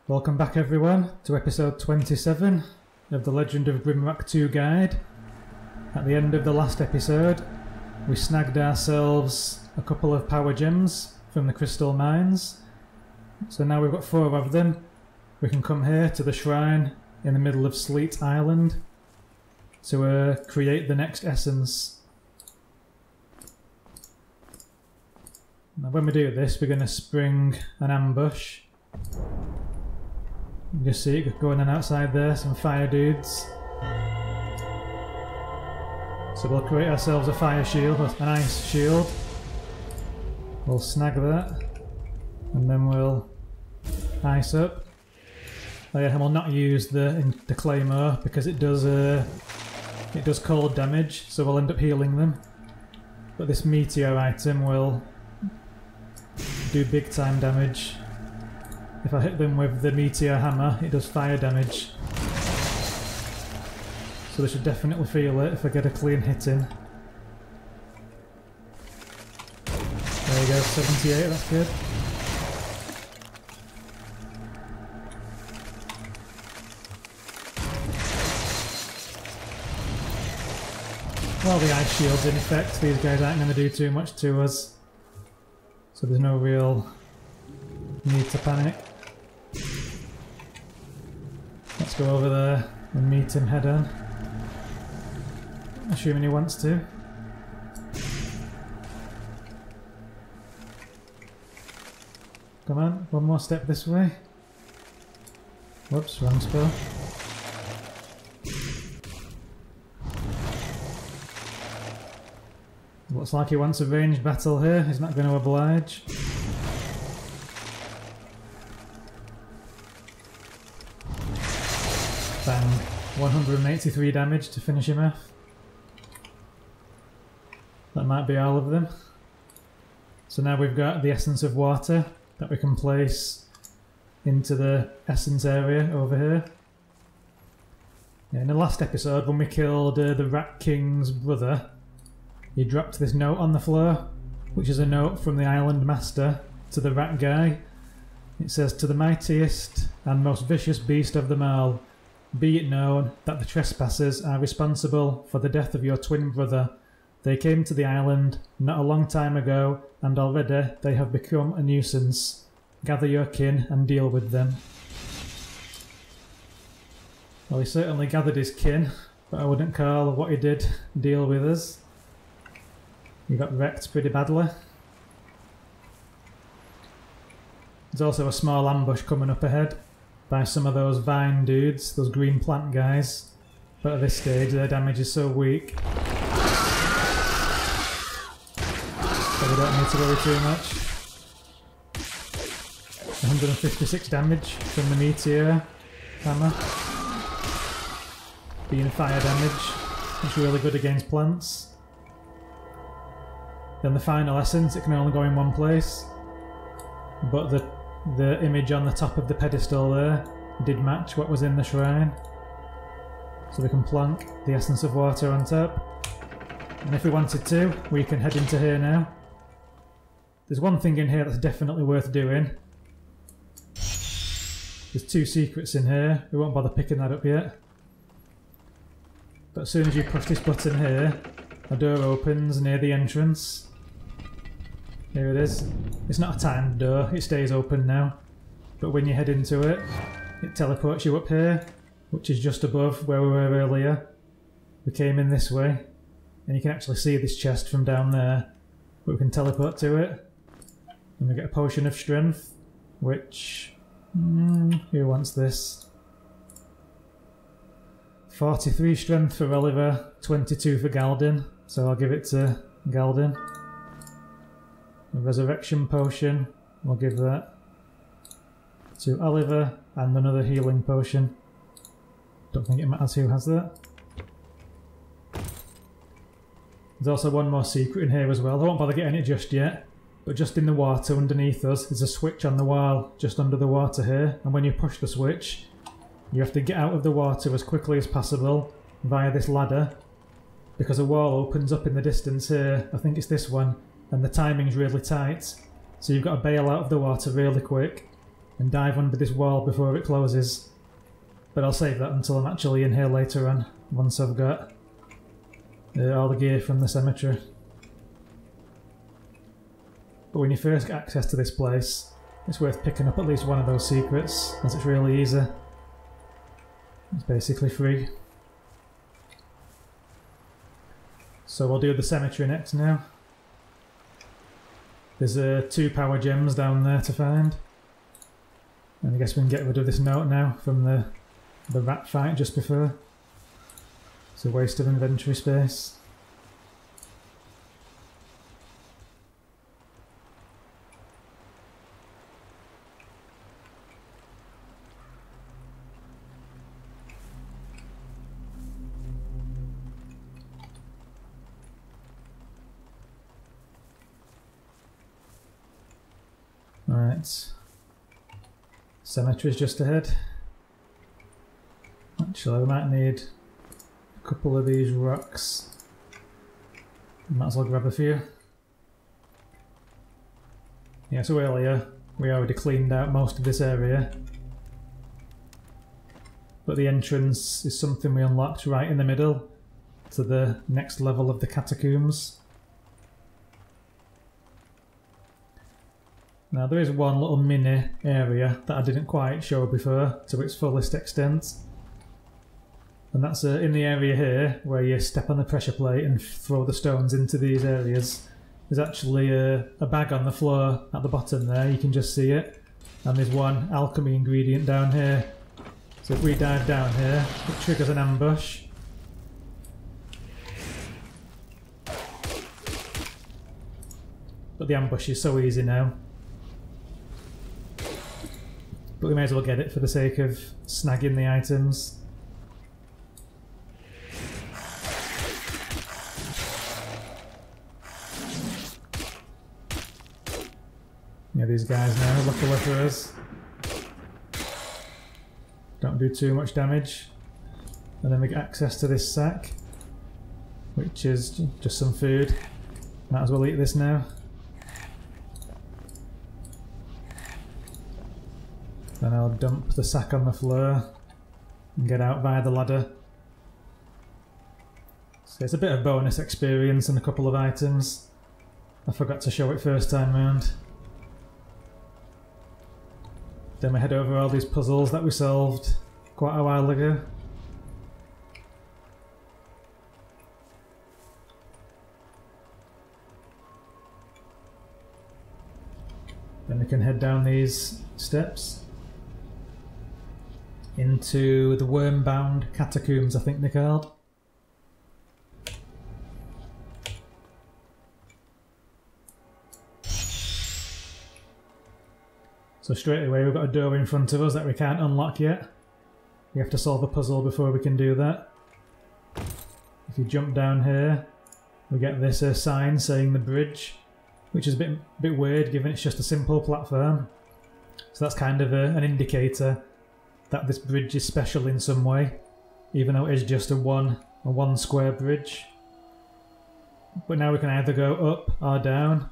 Welcome back everyone to episode 27 of the Legend of Grimrock 2 guide. At the end of the last episode we snagged ourselves a couple of power gems from the crystal mines. So now we've got 4 of them. We can come here to the shrine in the middle of Sleet Island to create the next essence. Now when we do this we're going to spring an ambush. You can just see it going on outside there, some fire dudes. So we'll create ourselves a fire shield, an ice shield. We'll snag that, and then we'll ice up. Oh yeah, and we'll not use the claymore because it does cold damage, so we'll end up healing them. But this meteor item will do big time damage. If I hit them with the meteor hammer, it does fire damage. So they should definitely feel it if I get a clean hit in. There you go, 78, that's good. While the ice shield's in effect, these guys aren't going to do too much to us. So there's no real need to panic. Let's go over there and meet him head on. Assuming he wants to. Come on, one more step this way. Whoops, wrong spell. Looks like he wants a ranged battle here, he's not going to oblige. Bang. 183 damage to finish him off. That might be all of them. So now we've got the essence of water that we can place into the essence area over here. Yeah, in the last episode when we killed the Rat King's brother, he dropped this note on the floor, which is a note from the Island Master to the rat guy. It says, "To the mightiest and most vicious beast of them all, be it known that the trespassers are responsible for the death of your twin brother. They came to the island not a long time ago, and already they have become a nuisance. Gather your kin and deal with them." Well, he certainly gathered his kin, but I wouldn't call what he did deal with us. He got wrecked pretty badly. There's also a small ambush coming up ahead by some of those vine dudes, those green plant guys, but at this stage their damage is so weak so we don't need to worry too much. 156 damage from the meteor hammer, being fire damage. It's really good against plants. Then the final essence, it can only go in one place, but the image on the top of the pedestal there did match what was in the shrine. So we can plonk the essence of water on top. And if we wanted to, we can head into here now. There's one thing in here that's definitely worth doing. There's 2 secrets in here, we won't bother picking that up yet. But as soon as you push this button here, a door opens near the entrance. Here it is. It's not a timed door, it stays open now. But when you head into it, it teleports you up here, which is just above where we were earlier. We came in this way, and you can actually see this chest from down there. But we can teleport to it, and we get a potion of strength, which... who wants this? 43 strength for Oliver, 22 for Galden, so I'll give it to Galden. A resurrection potion, we'll give that to Oliver, and another healing potion. Don't think it matters who has that. There's also one more secret in here as well. I won't bother getting it just yet, but just in the water underneath us there's a switch on the wall just under the water here, and when you push the switch you have to get out of the water as quickly as possible via this ladder, because a wall opens up in the distance here. I think it's this one, and the timing's really tight, so you've got to bail out of the water really quick and dive under this wall before it closes. But I'll save that until I'm actually in here later on, once I've got all the gear from the cemetery. But when you first get access to this place, it's worth picking up at least one of those secrets, as it's really easy. It's basically free. So we'll do the cemetery next now. There's 2 power gems down there to find. And I guess we can get rid of this note now from the rat fight just before. It's a waste of inventory space. Alright. Cemetery's just ahead. Actually, we might need a couple of these rocks. Might as well grab a few. Yeah, so earlier we already cleaned out most of this area. But the entrance is something we unlocked right in the middle to the next level of the catacombs. Now there is one little mini area that I didn't quite show before to its fullest extent. And that's in the area here where you step on the pressure plate and throw the stones into these areas. There's actually a bag on the floor at the bottom there, you can just see it. And there's one alchemy ingredient down here. So if we dive down here, it triggers an ambush. But the ambush is so easy now. But we may as well get it for the sake of snagging the items. Yeah, these guys now, luckily for us, don't do too much damage. And then we get access to this sack, which is just some food. Might as well eat this now. Then I'll dump the sack on the floor and get out via the ladder. So it's a bit of bonus experience and a couple of items. I forgot to show it first time round. Then we head over all these puzzles that we solved quite a while ago. Then we can head down these steps into the Wormbound catacombs, I think they're called. So straight away we've got a door in front of us that we can't unlock yet. We have to solve a puzzle before we can do that. If you jump down here, we get this sign saying the bridge, which is a bit weird given it's just a simple platform. So that's kind of an indicator that this bridge is special in some way, even though it is just a one square bridge. But now we can either go up or down.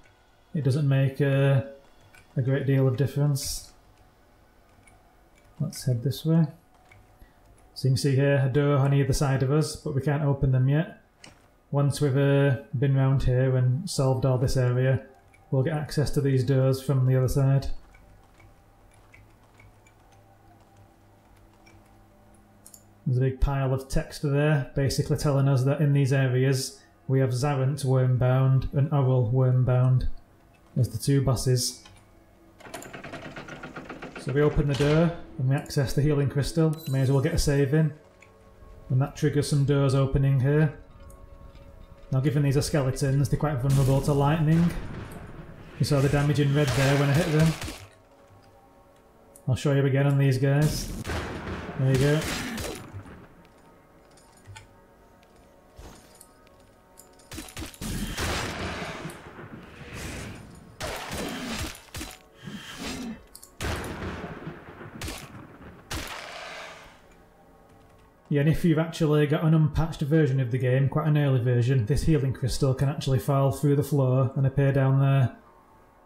It doesn't make a great deal of difference. Let's head this way. So you can see here a door on either side of us, but we can't open them yet. Once we've been round here and solved all this area, we'll get access to these doors from the other side. There's a big pile of text there, basically telling us that in these areas we have Zarant Wormbound and Oral Wormbound as the 2 bosses. So we open the door and we access the healing crystal. May as well get a save in. And that triggers some doors opening here. Now given these are skeletons, they're quite vulnerable to lightning. You saw the damage in red there when I hit them. I'll show you again on these guys. There you go. Yeah, and if you've actually got an unpatched version of the game, quite an early version, this healing crystal can actually fall through the floor and appear down there.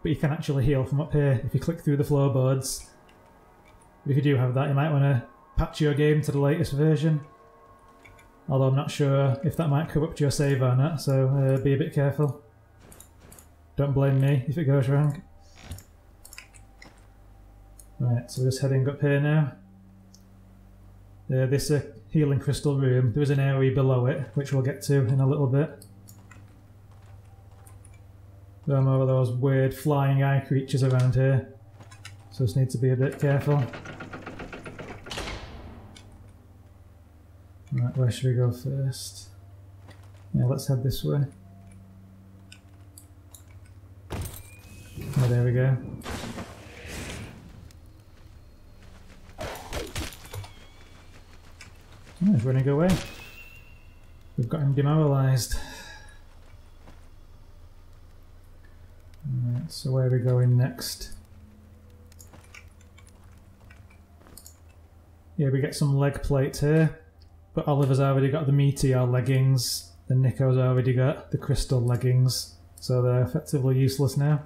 But you can actually heal from up here if you click through the floorboards. But if you do have that, you might want to patch your game to the latest version. Although I'm not sure if that might corrupt your save or not, so be a bit careful. Don't blame me if it goes wrong. Right, so we're just heading up here now. This healing crystal room, there is an area below it, which we'll get to in a little bit. There are more of those weird flying eye creatures around here, so just need to be a bit careful. Right, where should we go first? Yeah, let's head this way. Oh, there we go. Oh, he's running away. We've got him demoralised. Right, so where are we going next? Yeah, we get some leg plates here, but Oliver's already got the Meteor leggings, and Nico's already got the crystal leggings, so they're effectively useless now.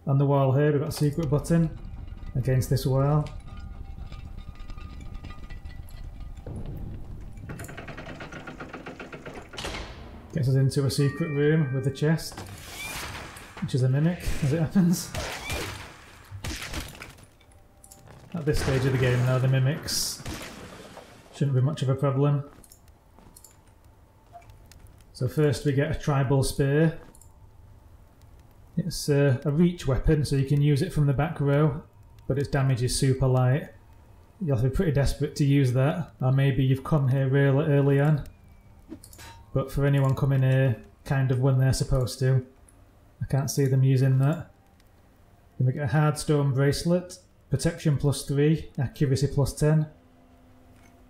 On the wall here, we've got a secret button against this wall. Gets us into a secret room with a chest, which is a mimic, as it happens. At this stage of the game now, the mimics shouldn't be much of a problem. So first we get a tribal spear. It's a reach weapon, so you can use it from the back row, but its damage is super light. You'll have to be pretty desperate to use that, or maybe you've come here real early on. But for anyone coming here kind of when they're supposed to, I can't see them using that. Then we get a hard stone bracelet, protection +3, accuracy +10.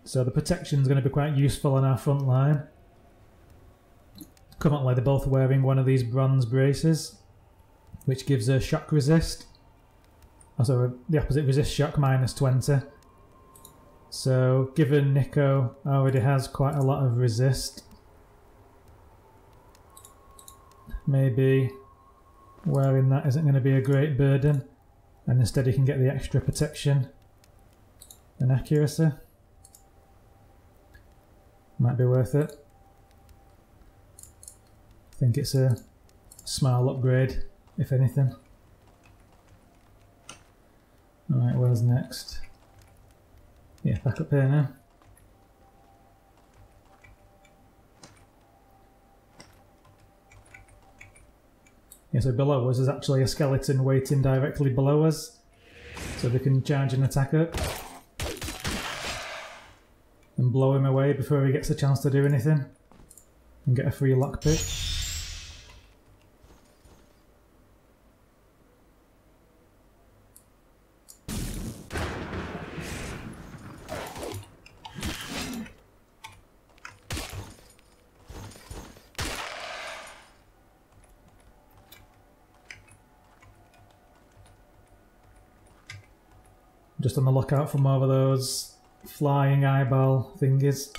So the protection's going to be quite useful on our front line. Currently they're both wearing one of these bronze braces, which gives a shock resist. Also the opposite, resist shock -20. So given Nico already has quite a lot of resist, maybe wearing that isn't going to be a great burden, and instead he can get the extra protection and accuracy. Might be worth it. I think it's a small upgrade, if anything. Alright, where's next? Yeah, back up here now. Yeah, so below us is actually a skeleton waiting directly below us, so they can charge an attack up and blow him away before he gets a chance to do anything and get a free lockpick. Just on the lookout for more of those flying eyeball thingies.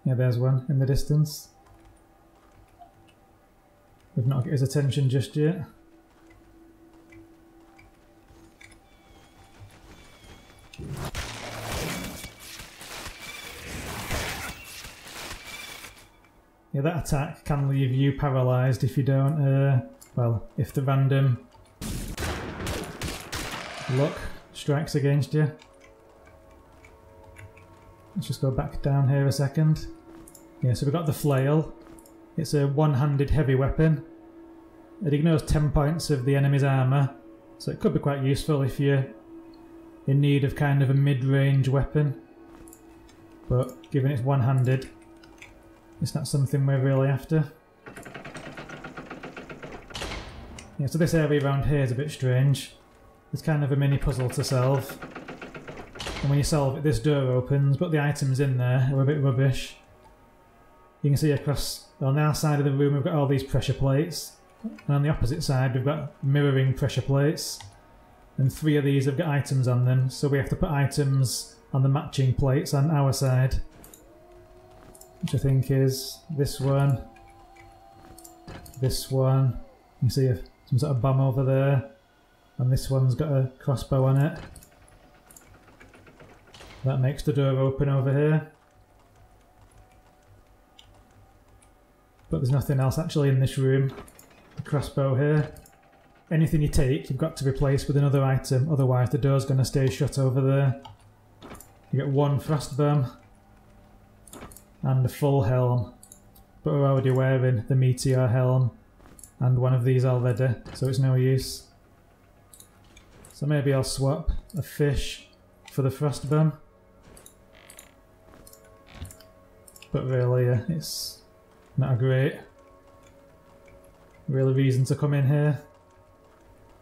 Yeah, there's one in the distance. We've not got his attention just yet. Yeah, that attack can leave you paralysed if you don't, well, if the random luck strikes against you. Let's just go back down here a second. Yeah, so we've got the flail. It's a one-handed heavy weapon. It ignores 10 points of the enemy's armour, so it could be quite useful if you're in need of kind of a mid-range weapon. But given it's one-handed, it's not something we're really after. Yeah, so this area around here is a bit strange. It's kind of a mini puzzle to solve. And when you solve it, this door opens, but the items in there are a bit rubbish. You can see across, on our side of the room we've got all these pressure plates, and on the opposite side we've got mirroring pressure plates, and 3 of these have got items on them, so we have to put items on the matching plates on our side, which I think is this one, you can see some sort of bomb over there, and this one's got a crossbow on it. That makes the door open over here. But there's nothing else actually in this room. The crossbow here. Anything you take, you've got to replace with another item, otherwise the door's going to stay shut over there. You get 1 frostbomb and a full helm. But we're already wearing the meteor helm and one of these already, so it's no use. So maybe I'll swap a fish for the frostbomb. But really, it's not a great really reason to come in here.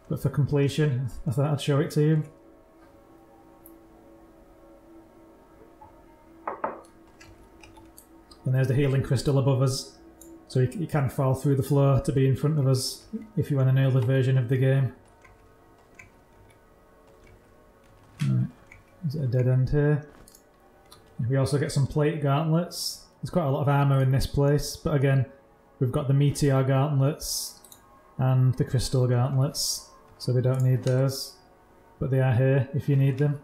But for completion, I thought I'd show it to you. And there's the healing crystal above us. So you can fall through the floor to be in front of us if you want an early version of the game. Right. Is it a dead end here? We also get some plate gauntlets. There's quite a lot of armour in this place, but again, we've got the meteor gauntlets and the crystal gauntlets, so we don't need those. But they are here if you need them.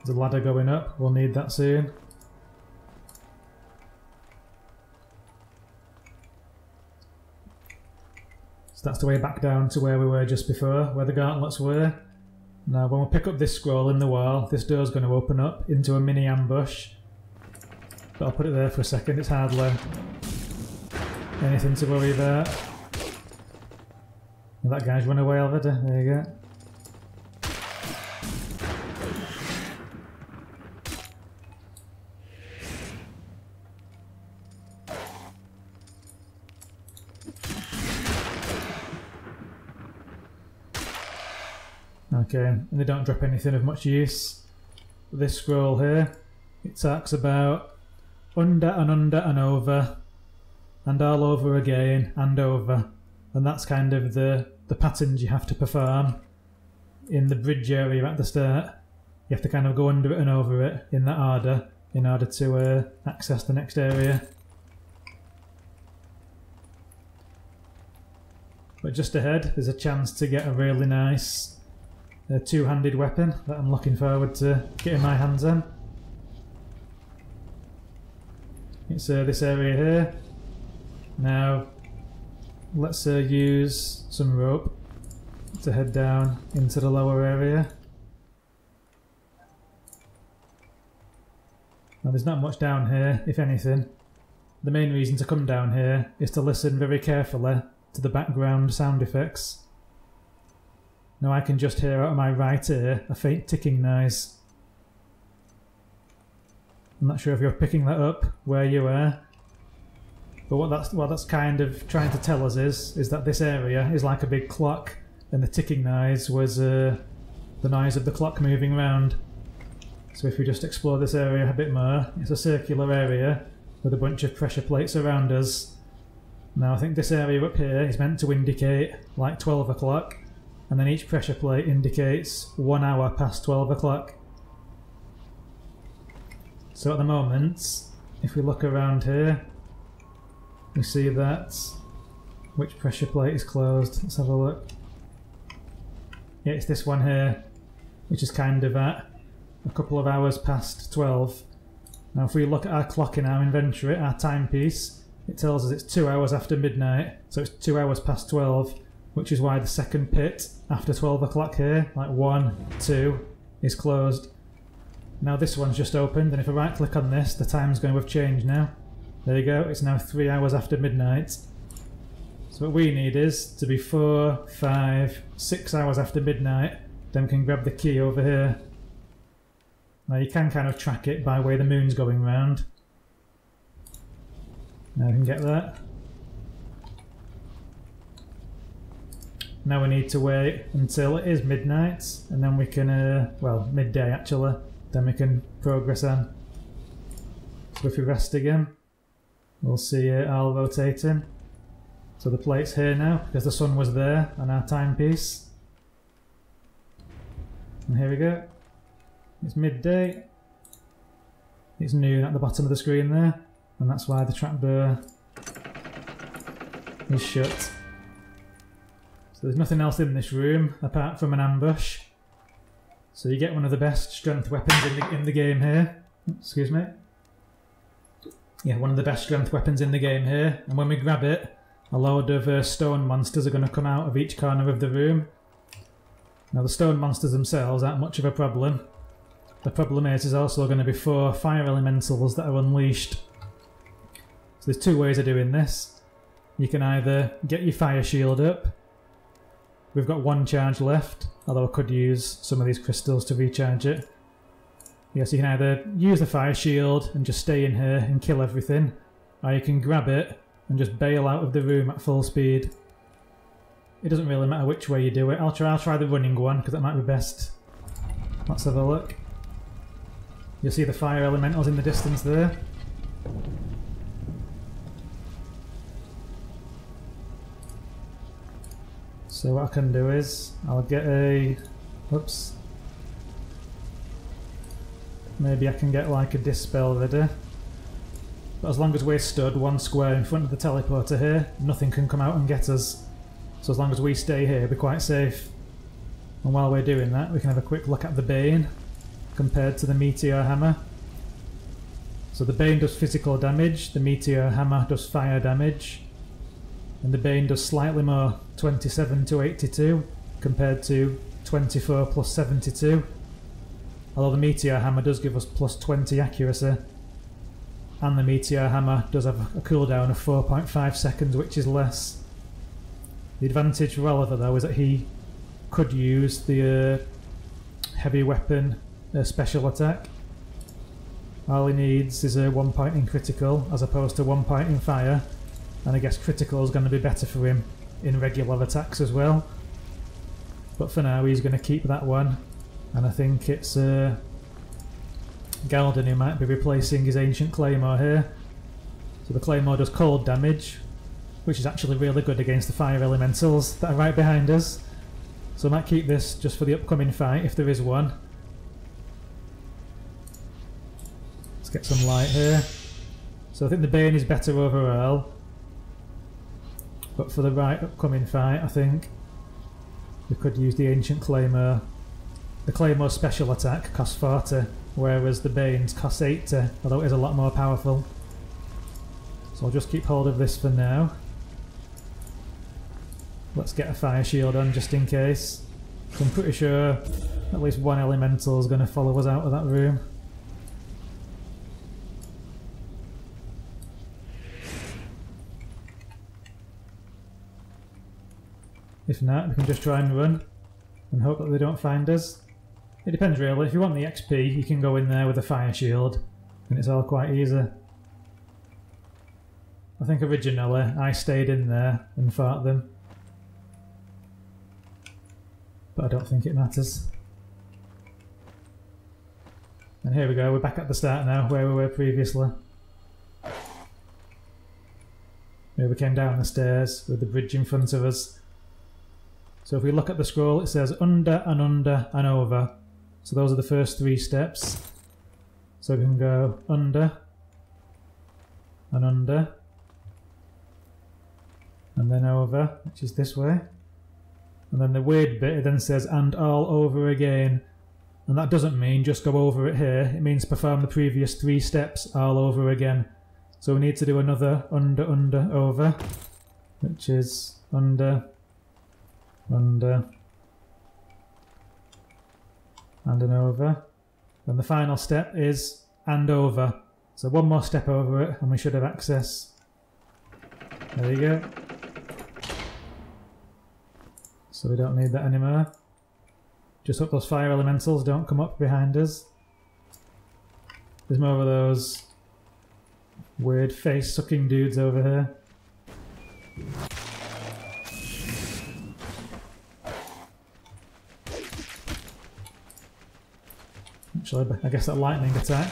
There's a ladder going up, we'll need that soon. So that's the way back down to where we were just before, where the gauntlets were. Now when we pick up this scroll in the wall, this door's going to open up into a mini ambush. But I'll put it there for a second, it's hardly anything to worry about. And that guy's run away already, there you go. Okay, and they don't drop anything of much use. This scroll here, it talks about under and over, and all over again and over. And that's kind of the patterns you have to perform in the bridge area at the start. You have to kind of go under it and over it in that order in order to access the next area. But just ahead, there's a chance to get a really nice two-handed weapon that I'm looking forward to getting my hands on. It's this area here. Now, let's use some rope to head down into the lower area. Now there's not much down here, if anything. The main reason to come down here is to listen very carefully to the background sound effects. Now I can just hear out of my right ear a faint ticking noise. I'm not sure if you're picking that up where you are, but what that's kind of trying to tell us is that this area is like a big clock, and the ticking noise was the noise of the clock moving around. So if we just explore this area a bit more, it's a circular area with a bunch of pressure plates around us. Now I think this area up here is meant to indicate like 12 o'clock, and then each pressure plate indicates 1 hour past 12 o'clock. So at the moment, if we look around here, we see that which pressure plate is closed. Let's have a look. Yeah, it's this one here, which is kind of at a couple of hours past 12. Now if we look at our clock in our inventory, our timepiece, it tells us it's 2 hours after midnight, so it's 2 hours past 12, which is why the second pit after 12 o'clock here, like 1, 2, is closed. Now this one's just opened, and if I right click on this, the time's going to have changed now. There you go, it's now 3 hours after midnight. So what we need is to be 4, 5, 6 hours after midnight, then we can grab the key over here. Now you can kind of track it by where the moon's going round. Now we can get that. Now we need to wait until it is midnight, and then we can, well, midday actually, then we can progress on. So if we rest again, we'll see it all rotating. So the plate's here now, because the sun was there on our timepiece. And here we go. It's midday. It's noon at the bottom of the screen there, and that's why the trapdoor is shut. So there's nothing else in this room apart from an ambush. So you get one of the best strength weapons in the game here. Excuse me. Yeah, one of the best strength weapons in the game here. And when we grab it, a load of stone monsters are going to come out of each corner of the room. Now the stone monsters themselves aren't much of a problem. The problem is there's also going to be 4 fire elementals that are unleashed. So there's 2 ways of doing this. You can either get your fire shield up. We've got 1 charge left, although I could use some of these crystals to recharge it. Yes, you can either use the fire shield and just stay in here and kill everything, or you can grab it and just bail out of the room at full speed. It doesn't really matter which way you do it. I'll try the running one because that might be best. Let's have a look. You'll see the fire elementals in the distance there. So what I can do is I'll get a... Oops. Maybe I can get like a dispel ready. But as long as we're stood 1 square in front of the teleporter here, nothing can come out and get us. So as long as we stay here, we're quite safe. And while we're doing that, we can have a quick look at the Bane compared to the Meteor Hammer. So the Bane does physical damage, the Meteor Hammer does fire damage, and the Bane does slightly more, 27 to 82, compared to 24 plus 72. Although the Meteor Hammer does give us plus 20 accuracy, and the Meteor Hammer does have a cooldown of 4.5 seconds, which is less. The advantage for Oliver though is that he could use the heavy weapon special attack. All he needs is a 1 point in critical as opposed to 1 point in fire, and I guess critical is going to be better for him in regular attacks as well. But for now he's going to keep that one, and I think it's Galden who might be replacing his ancient claymore here. So the claymore does cold damage, which is actually really good against the fire elementals that are right behind us. So I might keep this just for the upcoming fight if there is one. Let's get some light here. So I think the Bane is better overall, but for the right upcoming fight I think we could use the ancient claymore. The claymore's special attack costs 40, whereas the Bane's costs 80, although it is a lot more powerful. So I'll just keep hold of this for now. Let's get a fire shield on just in case. So I'm pretty sure at least 1 elemental is going to follow us out of that room. If not, we can just try and run and hope that they don't find us. It depends really. If you want the XP, you can go in there with a fire shield and it's all quite easy. I think originally I stayed in there and fought them, but I don't think it matters. And here we go, we're back at the start now, where we were previously. Here we came down the stairs with the bridge in front of us. So if we look at the scroll, it says under and over. So those are the first 3 steps. So we can go under, and then over, which is this way. And then the weird bit, it then says and all over again. And that doesn't mean just go over it here, it means perform the previous 3 steps all over again. So we need to do another under, over, which is under, and an over. Then the final step is and over. So 1 more step over it and we should have access. There you go. So we don't need that anymore. Just hope those fire elementals don't come up behind us. There's more of those weird face-sucking dudes over here. Actually, I guess that lightning attack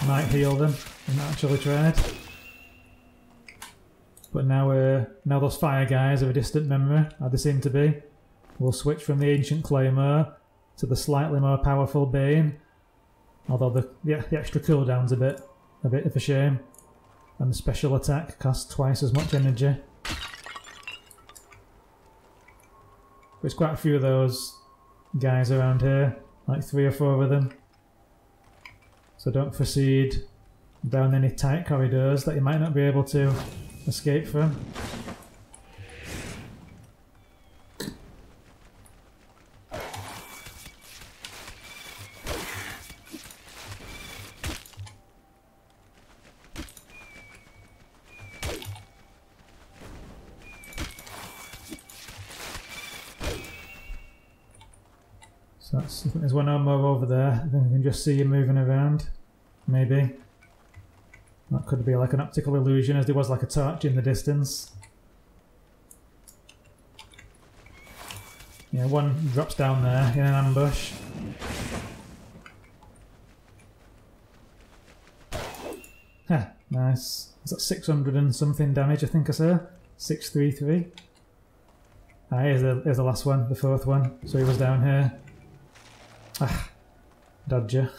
might heal them. I'm not actually tried. But now those fire guys are a distant memory, as they seem to be. We'll switch from the ancient claymore to the slightly more powerful Bane. Although the extra cooldown's a bit of a shame. And the special attack costs twice as much energy. There's quite a few of those guys around here, like 3 or 4 of them. So don't proceed down any tight corridors that you might not be able to escape from. So I think there's one more over there. I think I can just see you moving around. Maybe. That could be like an optical illusion, as there was like a torch in the distance. Yeah, one drops down there in an ambush. Huh, nice. Is that 600 and something damage, I think I saw? 633. Ah, here's the last one, the 4th one. So he was down here. Ah, dodger.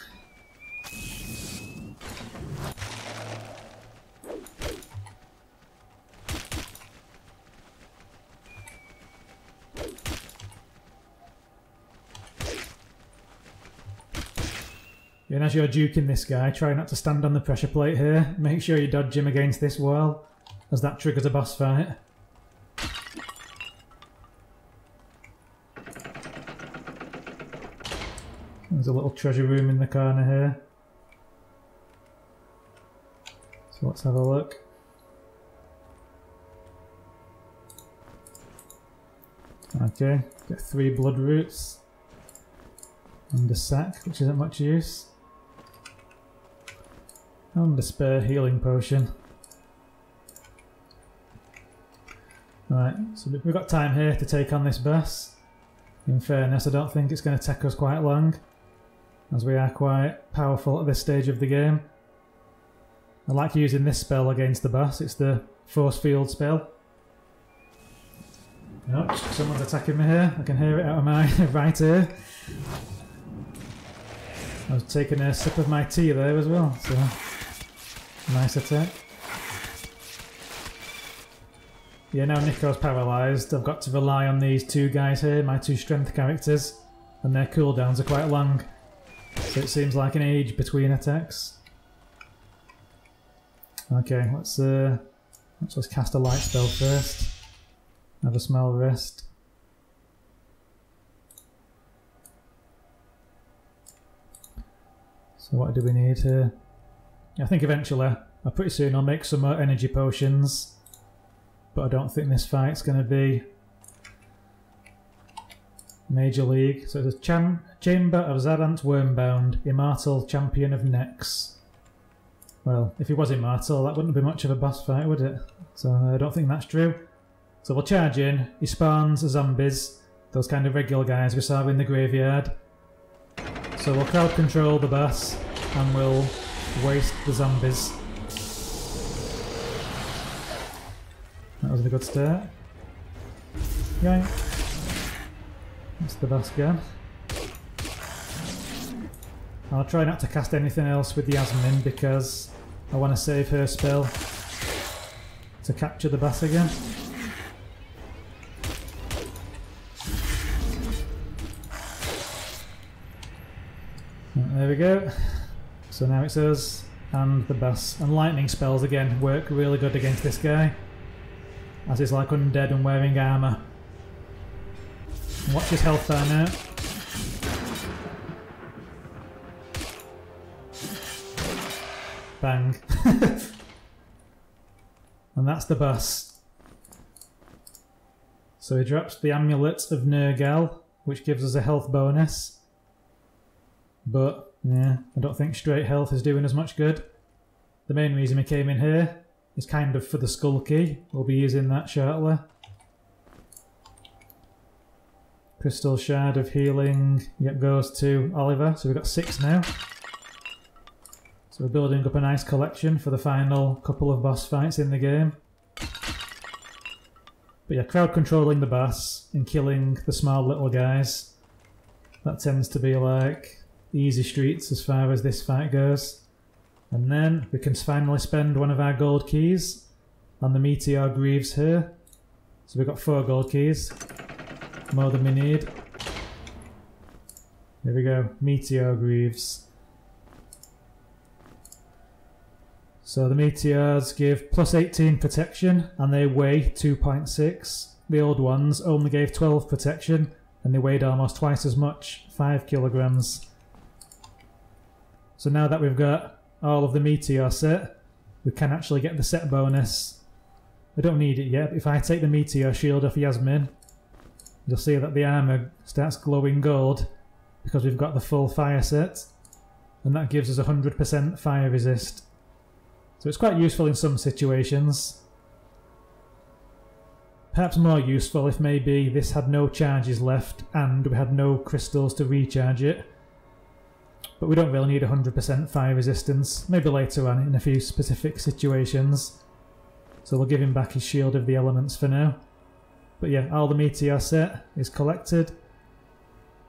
And as you're duking this guy, try not to stand on the pressure plate here. Make sure you dodge him against this wall, as that triggers a boss fight. There's a little treasure room in the corner here. So let's have a look. Okay, get 3 blood roots. And a sack, which isn't much use. And a spare healing potion. Right, so we've got time here to take on this boss. In fairness, I don't think it's going to take us quite long, as we are quite powerful at this stage of the game. I like using this spell against the boss. It's the force field spell. Oh, someone's attacking me here. I can hear it out of my right ear. I was taking a sip of my tea there as well, so nice attack. Yeah, now Nico's paralysed. I've got to rely on these 2 guys here, my 2 strength characters, and their cooldowns are quite long, so it seems like an age between attacks. Okay, let's just cast a light spell first. Have a small rest. So what do we need here? I think eventually, pretty soon I'll make some more energy potions, but I don't think this fight's going to be Major League. So it's a Chamber of Zadant Wormbound, Immortal Champion of Nex. Well, if he was immortal, that wouldn't be much of a boss fight, would it? So I don't think that's true. So we'll charge in. He spawns zombies, those kind of regular guys we saw in the graveyard. So we'll crowd control the boss and we'll waste the zombies. That was a good start. Yeah. That's the boss gone. I'll try not to cast anything else with Jasmin because I want to save her spell to capture the boss again. There we go. So now it's us and the boss. And lightning spells again work really good against this guy, as he's like undead and wearing armour. Watch his health bar now. Bang. And that's the boss. So he drops the Amulet of Nergal, which gives us a health bonus. But, yeah, I don't think straight health is doing as much good. The main reason we came in here is kind of for the skull key. We'll be using that shortly. Crystal Shard of Healing, yep, goes to Oliver. So we've got 6 now. So we're building up a nice collection for the final couple of boss fights in the game. But yeah, crowd controlling the boss and killing the small little guys. That tends to be like easy streets as far as this fight goes. And then we can finally spend one of our gold keys on the Meteor Greaves here. So we've got 4 gold keys. More than we need. There we go, Meteor Greaves. So the Meteors give plus 18 protection and they weigh 2.6. The old ones only gave 12 protection and they weighed almost twice as much, 5 kilograms. So now that we've got all of the Meteor set, we can actually get the set bonus. I don't need it yet, but if I take the Meteor shield off Jasmin, you'll see that the armour starts glowing gold because we've got the full fire set, and that gives us 100% fire resist. So it's quite useful in some situations. Perhaps more useful if maybe this had no charges left and we had no crystals to recharge it. But we don't really need 100% fire resistance, maybe later on in a few specific situations. So we'll give him back his shield of the elements for now. But yeah, all the Meteor set is collected.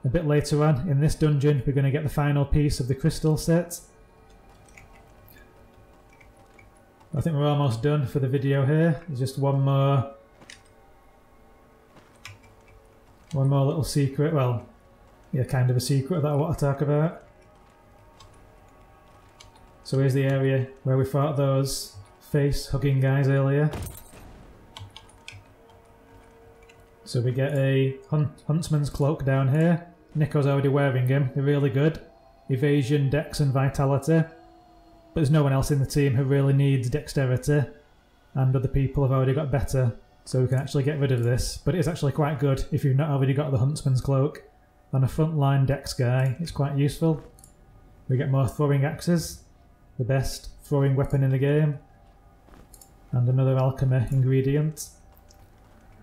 A bit later on in this dungeon we're going to get the final piece of the crystal set. I think we're almost done for the video here. There's just one more little secret, well, yeah, kind of a secret that I want to talk about. So here's the area where we fought those face-hugging guys earlier. So we get a huntsman's cloak down here. Nico's already wearing him, they're really good. Evasion, dex and vitality. But there's no one else in the team who really needs dexterity, and other people have already got better, so we can actually get rid of this. But it is actually quite good if you've not already got the huntsman's cloak. On a frontline dex guy, it's quite useful. We get more throwing axes, the best throwing weapon in the game, and another alchemy ingredient.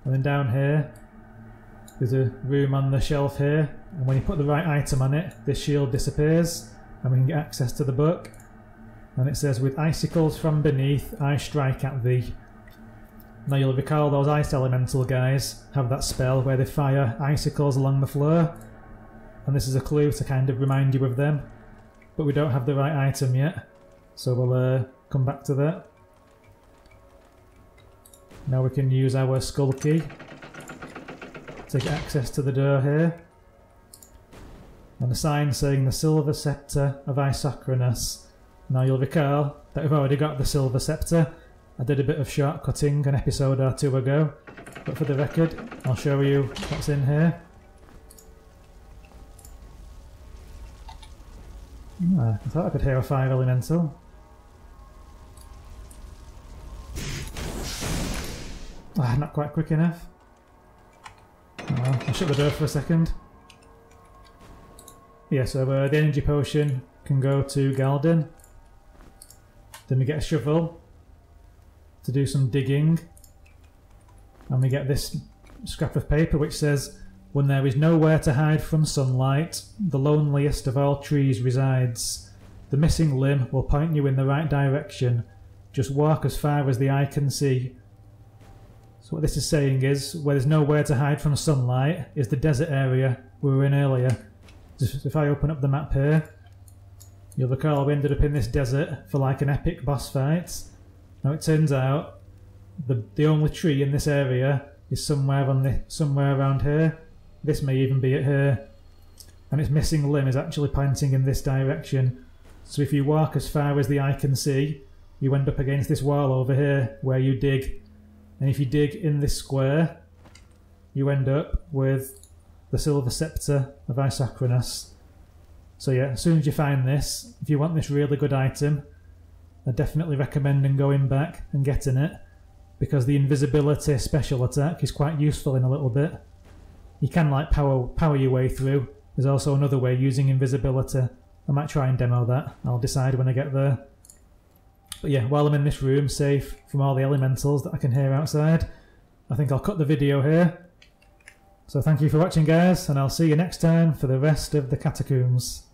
And then down here, there's a room on the shelf here, and when you put the right item on it, this shield disappears, and we can get access to the book. And it says, with icicles from beneath, I strike at thee. Now you'll recall those ice elemental guys have that spell where they fire icicles along the floor, and this is a clue to kind of remind you of them. But we don't have the right item yet, so we'll come back to that. Now we can use our skull key to get access to the door here. And a sign saying the Silver Sceptre of Isocronus. Now you'll recall that we've already got the Silver Sceptre. I did a bit of shortcutting an episode or two ago, but for the record I'll show you what's in here. I thought I could hear a fire elemental. Not quite quick enough. Oh well, I'll shut the door for a second. Yeah, so the energy potion can go to Galden. Then we get a shovel to do some digging. And we get this scrap of paper which says, when there is nowhere to hide from sunlight, the loneliest of all trees resides. The missing limb will point you in the right direction. Just walk as far as the eye can see. So what this is saying is, where there's nowhere to hide from sunlight is the desert area we were in earlier. Just if I open up the map here, you'll recall we ended up in this desert for like an epic boss fight. Now it turns out the only tree in this area is somewhere around here. This may even be it here. And its missing limb is actually pointing in this direction. So if you walk as far as the eye can see, you end up against this wall over here where you dig. And if you dig in this square, you end up with the Silver Sceptre of Isocronus. So yeah, as soon as you find this, if you want this really good item, I definitely recommend going back and getting it, because the invisibility special attack is quite useful in a little bit. You can like power your way through. There's also another way using invisibility. I might try and demo that. I'll decide when I get there. But yeah, while I'm in this room, safe from all the elementals that I can hear outside, I think I'll cut the video here. So thank you for watching guys, and I'll see you next time for the rest of the catacombs.